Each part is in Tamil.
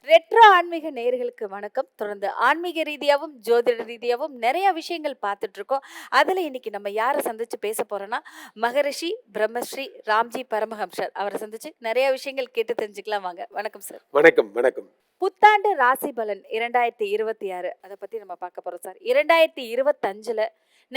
ரெட்ரோ ஆன்மீக நேயர்களுக்கு வணக்கம். தொடர்ந்து ஆன்மீக ரீதியாவும், ஜோதிட ரீதியாவும் நெறைய விஷயங்கள் பார்த்துட்டு இருக்கோம். அதுல இன்னைக்கு நம்ம யார சந்திச்சு பேச போறோம்னா, மகரிஷி பிரம்மஸ்ரீ ராம்ஜி பரமஹம்சர். அவர சந்திச்சு நெறைய விஷயங்கள் கேட்டு தெரிஞ்சுக்கலாம் வாங்க. வணக்கம் சார். வணக்கம் வணக்கம். புத்தாண்டு ராசி பலன் 2026 அத பத்தி நம்ம பார்க்க போறோம் சார். 2025ல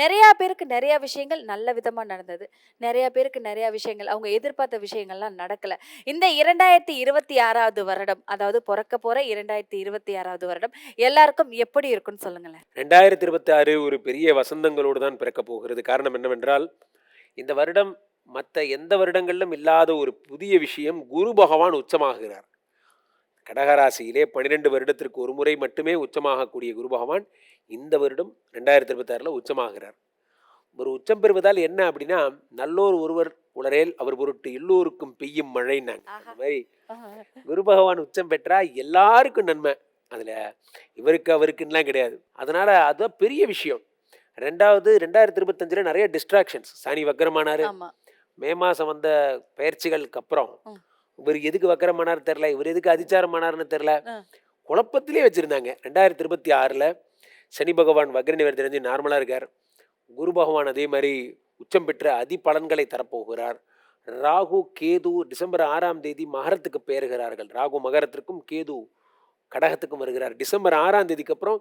நெறைய பேருக்கு நெறைய விஷயங்கள் நல்ல விதமா நடந்தது. நெறைய பேருக்கு நெறைய விஷயங்கள் அவங்க எதிர்பார்த்த விஷயங்கள்லாம் நடக்கல. இந்த 2026வது வருடம், அதாவது பொறக்க போற 2026வது வருடம் எல்லாருக்கும் எப்படி இருக்கும்னு சொல்லுங்களேன்? 2026 ஒரு பெரிய வசந்தங்களோடு தான் பிறக்கப் போகிறது. காரணம் என்னவென்றால், இந்த வருடம் மத்த எந்த வருடங்களிலும் இல்லாத ஒரு புதிய விஷயம், குரு பகவான் உச்சமாகிறார். கடகராசியிலே 12 வருடத்திற்கு ஒரு முறை மட்டுமே உச்சமாகக்கூடிய குரு பகவான் இந்த வருடம் 2026ல உச்சமாகிறார். ஒரு உச்சம் பெறுவதால் என்ன அப்படின்னா, நல்லோர் ஒருவர் உளரேல் அவர் பொருட்டு எல்லோருக்கும் பெய்யும் மழைன்னாங்க. அந்த மாதிரி குரு பகவான் உச்சம் பெற்றா எல்லாருக்கும் நன்மை. அதில் இவருக்கு அவருக்குன்னெலாம் கிடையாது. அதனால் அதுதான் பெரிய விஷயம். ரெண்டாவது 2025ல் நிறைய டிஸ்ட்ராக்ஷன்ஸ். சனி வக்கரமானார். மே மாதம் வந்த பயிற்சிகளுக்கு அப்புறம் இவர் எதுக்கு வக்கரமானார் தெரில, இவர் எதுக்கு அதிச்சாரமானார்னு தெரில, குழப்பத்திலே வச்சுருந்தாங்க. 2026ல் சனி பகவான் வக்ர நிவர்த்தி அடைஞ்சு நார்மலாக இருக்கார். குரு பகவான் அதே மாதிரி உச்சம் பெற்ற அதி பலன்களை தரப்போகிறார். ராகு கேது டிசம்பர் 6ஆம் தேதி மகரத்துக்கு பெயர்கிறார்கள். ராகு மகரத்திற்கும் கேது கடகத்துக்கும் வருகிறார். டிசம்பர் 6ஆம் தேதிக்கு அப்புறம்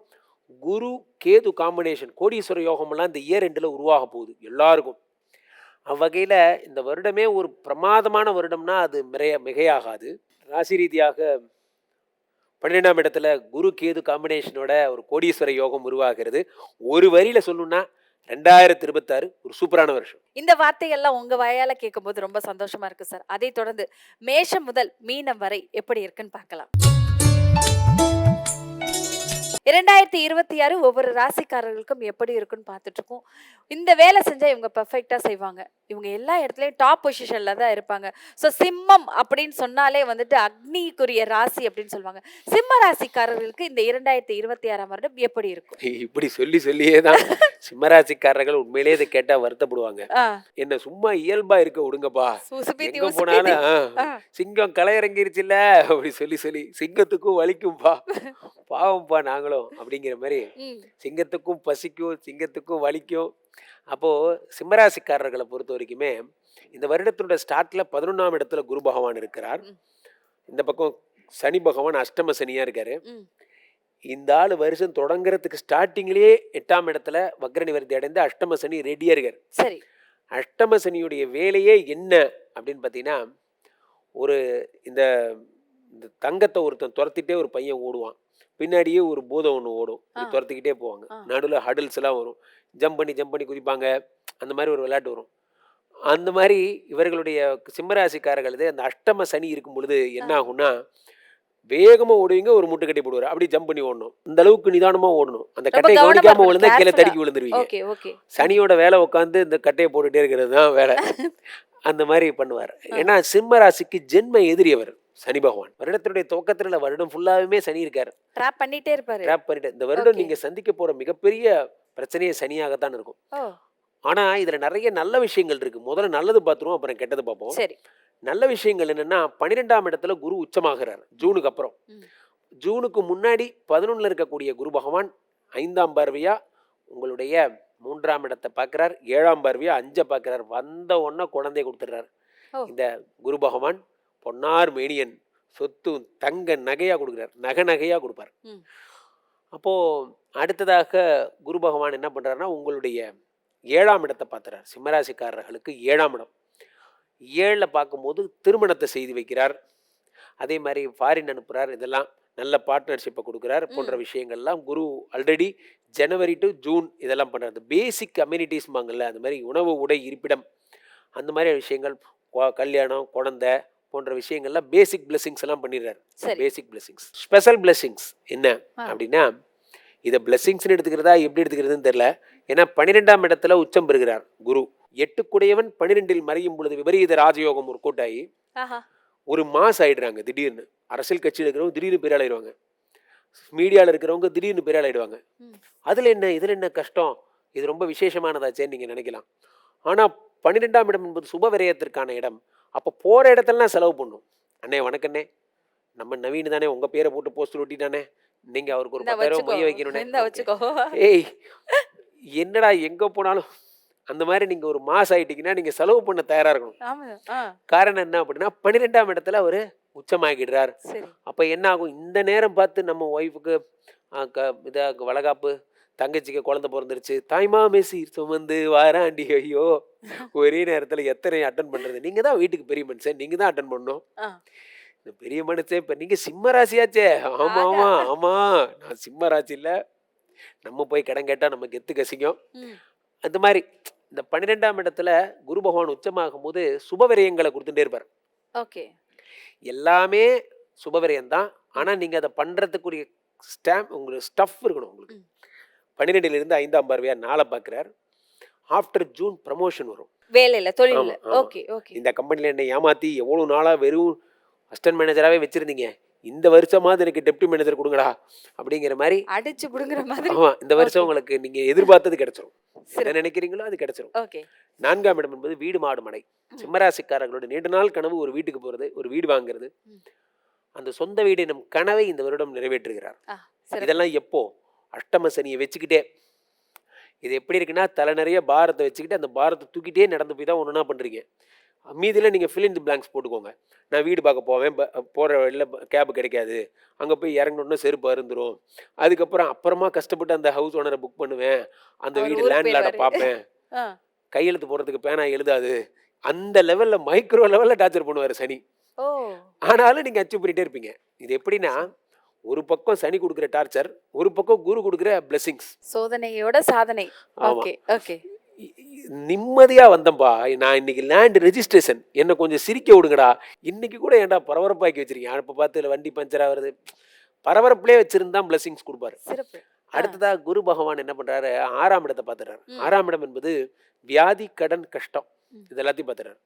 குரு கேது காம்பினேஷன் கோடீஸ்வர யோகமெல்லாம் இந்த இயர் எண்டில் உருவாக போகுது எல்லாருக்கும். அவ்வகையில் இந்த வருடமே ஒரு பிரமாதமான வருடம்னா அது மிகையாகாது. ராசி ரீதியாக 12ஆம் இடத்துல குரு கேது காம்பினேஷனோட ஒரு கோடீஸ்வர யோகம் உருவாகிறது. ஒரு வரியில சொல்லணும்னா 2026 ஒரு சூப்பரான வருஷம். இந்த வார்த்தைகள்லாம் உங்க வாயால கேட்கும்போது ரொம்ப சந்தோஷமா இருக்கு சார். அதை தொடர்ந்து மேஷம் முதல் மீனம் வரை எப்படி இருக்குன்னு பார்க்கலாம். 2026 ஒவ்வொரு ராசிக்காரர்களுக்கும் எப்படி இருக்குன்னு பார்த்துட்டு இருக்கோம். இந்த வேலை செஞ்சா இவங்க பெர்ஃபெக்டா செய்வாங்க. இவங்க எல்லா இடத்துலயும் டாப் பொசிஷன்ல தான் இருப்பாங்க. ஸோ சிம்மம் அப்படின்னு சொன்னாலே வந்துட்டு அக்னிக்குரிய ராசி அப்படின்னு சொல்லுவாங்க. சிம்ம ராசிக்காரர்களுக்கு இந்த 2026ஆம் வருடம் எப்படி இருக்கும்? இப்படி சொல்லியே தான் சிம்மராசிக்காரர்கள் உண்மையிலேயே இதை கேட்டா வருத்தப்படுவாங்க. என்ன சும்மா இயல்பா இருக்க விடுங்கப்பா, எங்க போனாலும் சிங்கம் களை இறங்கிருச்சுல்ல அப்படி சொல்லி சிங்கத்துக்கும் வலிக்கும்பா, பாவம்பா நாங்களும் அப்படிங்கிற மாதிரி. சிங்கத்துக்கும் பசிக்கும், சிங்கத்துக்கும் வலிக்கும். அப்போது சிம்மராசிக்காரர்களை பொறுத்த வரைக்குமே இந்த வருடத்தினோட ஸ்டார்ட்ல 11ஆம் இடத்துல குரு பகவான் இருக்கிறார். இந்த பக்கம் சனி பகவான் அஷ்டம சனியா இருக்காரு. இந்த ஆள் வருஷம் தொடங்குறதுக்கு ஸ்டார்டிங்லேயே 8ஆம் இடத்துல வக்ர நிவர்த்தி அடைந்து அஷ்டம சனி ரெடியா இருக்காரு. சரி, அஷ்டம சனியுடைய வேலையே என்ன அப்படின்னு பார்த்தீங்கன்னா, ஒரு இந்த தங்கத்தை ஒருத்தன் துரத்திட்டே ஒரு பையன் ஓடுவான், பின்னாடியே ஒரு பூதம் ஒன்று ஓடும், துரத்திக்கிட்டே போவாங்க. நடுவில் ஹடில்ஸ் எல்லாம் வரும், ஜம்ப் பண்ணி குதிப்பாங்க, அந்த மாதிரி ஒரு விளையாட்டு வரும். அந்த மாதிரி இவர்களுடைய சிம்மராசிக்காரர்களது அந்த அஷ்டம சனி இருக்கும் பொழுது என்ன ஆகும்னா, வேகமா ஓடுவீங்க, ஒரு முட்டு கட்டி போடுவார், அப்படி ஜம்ப் பண்ணி ஓடணும். இந்த அளவுக்கு நிதானமா ஓடணும். அந்த கட்டையை கவனிக்காம விழுந்தா கீழே தடுக்கி விழுந்துருவீங்க. சனியோட வேலை உட்காந்து இந்த கட்டையை போட்டுட்டே இருக்கிறது தான் வேலை. அந்த மாதிரி பண்ணுவார். ஏன்னா சிம்ம ராசிக்கு ஜென்ம எதிரி அவர் சனி பகவான். வருடத்தினுடைய துவக்கத்துல வருடம் ஃபுல்லாவே சனி இருக்காரு, ட்ராப் பண்ணிட்டே இருப்பாரு. இந்த வருடம் நீங்க சந்திக்க போற மிகப்பெரிய பிரச்சனையே சனியாகத்தான் இருக்கும். ஆனா இதுல நிறைய நல்ல விஷயங்கள் இருக்கு. முதல்ல நல்லது பார்த்துருவோம், அப்புறம் கெட்டது பார்ப்போம். சரி, நல்ல விஷயங்கள் என்னன்னா, 12ஆம் இடத்துல குரு உச்சமாகிறார் ஜூனுக்கு அப்புறம். ஜூனுக்கு முன்னாடி 11ல் இருக்கக்கூடிய குரு பகவான் 5ஆம் பார்வையா உங்களுடைய 3ஆம் இடத்தை பார்க்கிறார், 7ஆம் பார்வையா 5 பார்க்கிறார். வந்த உடனே குழந்தைய கொடுத்துடுறாரு. இந்த குரு பகவான் பொன்னார் மேனியன், சொத்து தங்க நகையா கொடுக்குறார், நகையா கொடுப்பார். அப்போ அடுத்ததாக குரு பகவான் என்ன பண்றாருன்னா, உங்களுடைய 7ஆம் இடத்தை பார்த்துறார். சிம்மராசிக்காரர்களுக்கு 7ஆம் இடம், 7ல் பார்க்கும்போது திருமணத்தை செய்து வைக்கிறார். அதே மாதிரி ஃபாரின் அனுப்புகிறார். இதெல்லாம் நல்ல பார்ட்னர்ஷிப்பை கொடுக்குறார். போன்ற விஷயங்கள்லாம் குரு ஆல்ரெடி ஜனவரி டு ஜூன் இதெல்லாம் பண்ணுறாரு. பேசிக் கம்யூனிட்டிஸ்பாங்கல்ல, அந்த மாதிரி உணவு உடை இருப்பிடம் அந்த மாதிரி விஷயங்கள், கல்யாணம் குழந்தை போன்ற விஷயங்கள்லாம் பேசிக் பிளெஸிங்ஸ் எல்லாம் பண்ணிடுறாரு. பேசிக் பிளெஸிங்ஸ். ஸ்பெஷல் பிளெஸிங்ஸ் என்ன அப்படின்னா, இதை பிளெஸிங்ஸ்னு எடுத்துக்கிறதா எப்படி எடுத்துக்கிறதுன்னு தெரியல. ஏன்னா 12ஆம் இடத்துல உச்சம் பெறுகிறார் குரு. 8 12ல் மறையும் பொழுது விபரீத ராஜயோகம் ஒரு கூட்டாயி ஒரு மாஸ் ஆயிடுறாங்க. திடீர்னு அரசியல் கட்சியில் இருக்கிறவங்க திடீர்னு பெரிய ஆயிடுவாங்க, மீடியாவில் இருக்கிறவங்க திடீர்னு பெரிய ஆயிடுவாங்க. அதில் என்ன இதில் என்ன கஷ்டம், இது ரொம்ப விசேஷமானதாச்சேன்னு நீங்கள் நினைக்கலாம். ஆனால் 12ஆம் இடம் என்பது சுப விரயத்திற்கான இடம். அப்போ போகிற இடத்துலலாம் செலவு பண்ணும். அண்ணே வணக்கண்ணே, நம்ம நவீன் தானே உங்க பேரை போட்டு போஸ்டர் ஒட்டிட்டானே, நீங்க அவருக்கு ஒரு இந்த 10,000 வச்சுக்கோ மைய வைக்கணும்னே. இந்த ஓகே. வச்சுக்கோ. ஏய் என்னடா எங்க போனாலும் அந்த மாதிரி நீங்க ஒரு மாஸ் ஆயிட்டீங்கன்னா நீங்க செலவு பண்ண தயாரா இருக்கணும். ஆமா. ஆ. காரணம் என்ன அப்படின்னா 12ஆம் இடத்துல அவரு உச்சமாகிடுறார். சரி. அப்ப என்ன ஆகும், இந்த நேரம் பார்த்து நம்ம ஒய்ஃபுக்கு வளகாப்பு, தங்கச்சிக்கு குழந்தை பிறந்துருச்சு, தாய்மாமே சீர் சுமந்து வாராண்டி, ஐயோ ஒரே நேரத்துல எத்தனை அட்டன் பண்றது. நீங்க தான் வீட்டுக்கு பெரிய மனுஷன், நீங்க தான் அட்டன் பண்ணணும். ஆ. இந்த பெரிய மனுஷன் இப்ப நீங்க சிம்ம ராசியாச்சே. ஆமா ஆகா. ஆமா ஆமா, நான் சிம்ம ராசி இல்ல, நம்ம போய் கடன் கேட்டா நமக்கு எத்து கசிக்கும். ம். அந்த மாதிரி இந்த 12ஆம் இடத்துல குரு பகவான் உச்சமாகும் போது சுபவிரயங்களை கொடுத்துட்டே இருப்பார். ஓகே. எல்லாமே சுபவிரயம் தான். ஆனா நீங்க அதை பண்றதுக்குரிய உங்களுக்கு ஸ்டஃப் இருக்கணும். உங்களுக்கு ம். 12ல இருந்து 5ஆம் பார்வையா 4 பார்க்கிறார். ஆஃப்டர் ஜூன் ப்ரமோஷன் வரும். வேலையில, தொழில்ல. ஆமா ஆமா. Okay, okay. இந்த கம்பெனில என்னை ஏமாத்தி எவ்வளவு நாளா வெறும் அசிஸ்டன்ட் மேனேஜராகவே வச்சிருந்தீங்க, இந்த வருஷமாவது எனக்கு டெப்டி மேனேஜர் கொடுங்கடா அப்படிங்கிற மாதிரி. அடிச்சு புடுங்குற மாதிரி. ஆமா, இந்த வருஷம் ஓகே. உங்களுக்கு நீங்க எதிர்பார்த்தது கிடைச்சிரும். என்ன சிறப்பு. நினைக்கிறீங்களோ அது கிடைச்சிரும். ஓகே. 4ஆம் இடம் என்பது வீடு மாடு மனை. ம். சிம்மராசிக்காரர்களோட நீண்ட நாள் கனவு ஒரு வீட்டுக்கு போறது, ஒரு வீடு வாங்குறது. ம். அந்த சொந்த வீடு எனும் கனவை இந்த வருடம் நிறைவேற்றுகிறார். ஆ, சிறப்பு. இதெல்லாம் எப்போ, அஷ்டம சனியை வச்சுக்கிட்டே. இது எப்படி இருக்குன்னா, தலை நிறைய பாரத்தை வச்சுக்கிட்டு அந்த பாரத்தை தூக்கிட்டே நடந்து போய் தான் ஒன்றுனா பண்றீங்க. மீதியில் நீங்கள் ஃபில் இன் தி பிளாங்க்ஸ் போட்டுக்கோங்க. நான் வீடு பார்க்க போவேன், போகிற வழியில் கேப் கிடைக்காது, அங்கே போய் இறங்கணுன்னா செருப்பு அருந்துரும், அப்புறமா கஷ்டப்பட்டு அந்த ஹவுஸ் ஓனரை புக் பண்ணுவேன், அந்த அவர் வீடு ஊருக்கு லேண்ட்லார்டை போயிடுவாரு. பார்ப்பேன், ஆ. கையெழுத்து போடுறதுக்கு பேனா எழுதாது, அந்த லெவலில் மைக்ரோ லெவலில் டார்ச்சர் பண்ணுவார் சனி. ஓ. ஆனாலும் நீங்கள் அச்சீவ் பண்ணிகிட்டே இருப்பீங்க. இது எப்படின்னா, ஒரு பக்கம் சனி கொடுக்குற டார்ச்சர், ஒரு பக்கம் குரு கொடுக்குற பிளெஸிங்ஸ். சோதனையோட சாதனை. ஆமா. Okay, okay. நிம்மதியா வந்தம்பா, நான் இன்னைக்கு லேண்ட் ரெஜிஸ்ட்ரேஷன், என்ன கொஞ்சம் சிரிக்க விடுங்கடா, இன்னைக்கு கூட ஏன்டா பரபரப்பாக்கி வச்சிருக்கீங்க, அப்ப பார்த்து வண்டி பஞ்சர் ஆகுறது, பரபரப்புலேயே வச்சிருந்தா பிளெஸிங்ஸ் கொடுப்பாரு. சிறப்பு. ஆ. அடுத்ததா குரு பகவான் என்ன பண்றாரு, 6ஆம் இடத்தை பார்த்துறாரு. ம். 6ஆம் இடம் என்பது வியாதி, கடன், கஷ்டம், ம். இது எல்லாத்தையும் பார்த்துறாரு.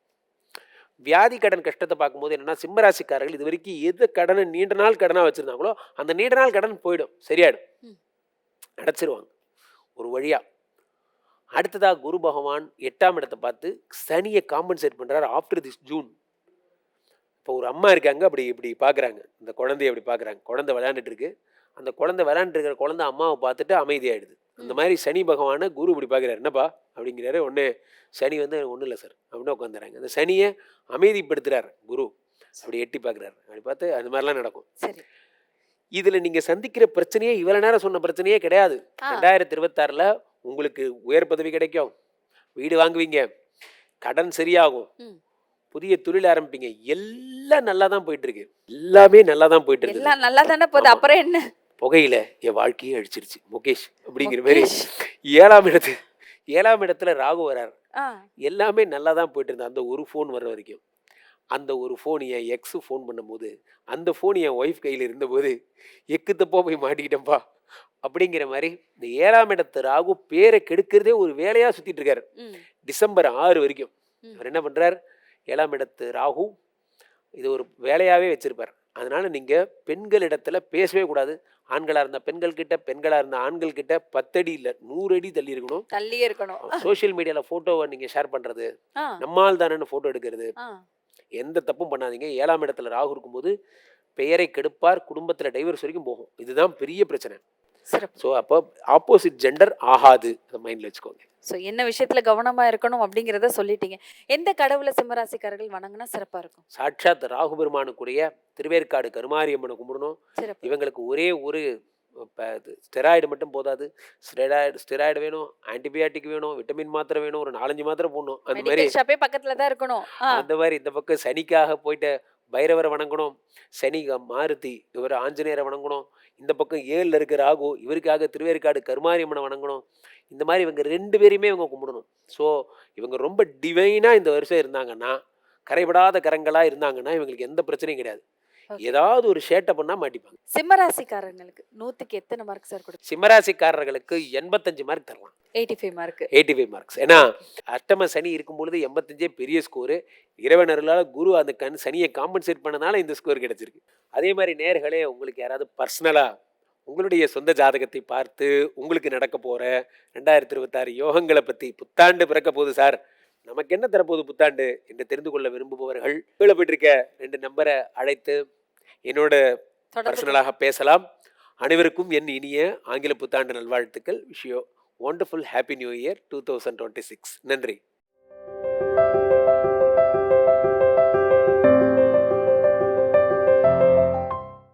வியாதி, கடன், கஷ்டத்தை பார்க்கும்போது என்னன்னா, சிம்மராசிக்காரர்கள் இது வரைக்கும் எது கடனை நீண்ட நாள் கடனா வச்சிருந்தாங்களோ அந்த நீண்ட நாள் கடன் போயிடும், சரியாயிடும், ம். அடைச்சிருவாங்க ஒரு வழியா. அடுத்ததா குரு பகவான் 8ஆம் இடத்தை பார்த்து சனியை காம்பன்சேட் பண்றாரு ஆஃப்டர் திஸ் ஜூன். இப்போ ஒரு அம்மா இருக்காங்க, அப்படி இப்படி பார்க்குறாங்க, இந்த குழந்தைய அப்படி பார்க்குறாங்க, குழந்தை விளையாண்டுட்டு இருக்கு, அந்த குழந்தை விளையாண்டுட்டு இருக்கிற குழந்தை அம்மாவை பார்த்துட்டு அமைதியாயிடுது. அந்த ம். மாதிரி சனி பகவானை குரு இப்படி பார்க்குறாரு, என்னப்பா அப்படிங்கிறாரு. ஒன்று சனி வந்து ஒன்றும் இல்லை சார் அப்படின்னு உட்காந்துறாங்க. அந்த சனியை அமைதிப்படுத்துறாரு குரு, அப்படி எட்டி பார்க்குறாரு, அப்படி பார்த்து அந்த மாதிரிலாம் நடக்கும். சரி. இதில் நீங்கள் சந்திக்கிற பிரச்சனையே இவ்வளோ நேரம் சொன்ன பிரச்சனையே கிடையாது. ஆ. 2026ல் உங்களுக்கு உயர் பதவி கிடைக்கும், வீடு வாங்குவீங்க, கடன் சரியாகும், ம். புதிய தொழில் ஆரம்பிப்பீங்க, எல்லாம் நல்லா தான் போயிட்டு இருக்கு, எல்லாமே நல்லா தான் போயிட்டு இருக்கு. எல்லாம் நல்லா தானே போகுது, ஆமா. அப்புறம் என்ன? புகையில என் வாழ்க்கையே அழிச்சிருச்சு முகேஷ் அப்படிங்கிற மாதிரி. முகேஷ். 7ஆம் இடத்துல ராகு வரார். ஆ. எல்லாமே நல்லா தான் போயிட்டு இருந்தது, அந்த ஒரு ஃபோன் வர்ற வரைக்கும். அந்த ஒரு ஃபோன் என் எக்ஸு ஃபோன் பண்ணும்போது, அந்த ஃபோன் என் ஒய்ஃப் கையில் இருந்தபோது, எக்கு தப்பா போய் மாட்டிக்கிட்டேன்ப்பா அப்படிங்கிற மாதிரி. இந்த 7ஆம் இடத்து ராகு பேரை கெடுக்கிறதே ஒரு வேலையா சுத்திட்டு இருக்காரு ம். டிசம்பர் 6 வரைக்கும். ம். அவர் என்ன பண்றார், 7ஆம் இடத்து ராகு இது ஒரு வேலையாவே வச்சிருப்பார். அதனால நீங்க பெண்களிடத்துல பேசவே கூடாது. ஆண்களா இருந்தா பெண்கள் கிட்ட, பெண்களா இருந்தா ஆண்கள் கிட்ட 10 அடி இல்ல 100 அடி தள்ளி இருக்கணும். தள்ளியே இருக்கணும். சோஷியல் மீடியால போட்டோவை நீங்க ஷேர் பண்றது, ஆ. நம்மால் தானேன்னு போட்டோ எடுக்கிறது, ஆ. எந்த தப்பும் பண்ணாதீங்க. 7ஆம் இடத்துல ராகு இருக்கும்போது பெயரை கெடுப்பார், குடும்பத்துல டைவர்ஸ் வரைக்கும் போகும். இதுதான் பெரிய பிரச்சனை. சிறப்பு. ஸோ அப்போ ஆப்போசிட் ஜெண்டர் ஆகாது, அதை மைண்ட்ல வச்சுக்கோங்க. ஸோ என்ன விஷயத்துல கவனமா இருக்கணும் அப்படிங்கிறத சொல்லிட்டீங்க. எந்த கடவுளை சிம்மராசிக்காரர்கள் வணங்கினா சிறப்பா இருக்கும்? சாட்சாத் ராகு பெருமானுக்குரிய திருவேற்காடு கருமாரியம்மனை கும்பிடணும். சிறப்பு. இவங்களுக்கு ஒரே ஒரு ஸ்டெராய்டு மட்டும் போதாது, ஸ்டெராய்டு வேணும், ஆன்டிபயாட்டிக் வேணும், விட்டமின் மாத்திரை வேணும், ஒரு 4-5 மாத்திரை போடணும். அந்த மாதிரி மெடிக்கல் ஷாப்பே பக்கத்துல தான் இருக்கணும். ஆ. அந்த மாதிரி இந்த பக்கம் சனிக்காக போயிட்டு பைரவரை வணங்கணும், சனி மாருதி இவர் ஆஞ்சநேயரை வணங்கணும், இந்த பக்கம் 7ல் இருக்கிற ராகு இவருக்காக திருவேற்காடு கருமாரியம்மனை வணங்கணும். இந்த மாதிரி இவங்க 2 பேரையுமே இவங்க கும்பிடணும். ஸோ இவங்க ரொம்ப டிவைனாக இந்த வருஷம் இருந்தாங்கன்னா, கரைபடாத கரங்களா இருந்தாங்கன்னா இவங்களுக்கு எந்த பிரச்சனையும் கிடையாது. Okay. ஏதாவது ஒரு ஷேட்டை பண்ணா மாட்டிப்பாங்க. சிம்மராசிக்காரங்களுக்கு 100க்கு எத்தனை மார்க் சார் கொடுக்கும்? சிம்மராசிக்காரர்களுக்கு 85 மார்க் தரலாம். 85 மார்க். 85 மார்க்ஸ். ஏன்னா அஷ்டம சனி இருக்கும் பொழுது 85 பெரிய ஸ்கோரு. இறைவனர்களால் குரு அந்த சனியை காம்பன்சேட் பண்ணனால இந்த ஸ்கோர் கிடைச்சிருக்கு. அதே மாதிரி நேர்களே, உங்களுக்கு யாராவது பர்சனலா உங்களுடைய சொந்த ஜாதகத்தை பார்த்து உங்களுக்கு நடக்க போற 2026 யோகங்களை பத்தி, புத்தாண்டு பிறக்க போகுது சார், நமக்கு என்ன தரப்போகுது புத்தாண்டு என்று தெரிந்து கொள்ள விரும்புபவர்கள் கீழே போயிட்டு இருக்க 2 நம்பரை அழைத்து என்னோட தொடர்பு பர்சனலாக பேசலாம். அனைவருக்கும் என் இனிய ஆங்கில புத்தாண்டு நல்வாழ்த்துக்கள். Wish you wonderful happy new year 2026. நன்றி.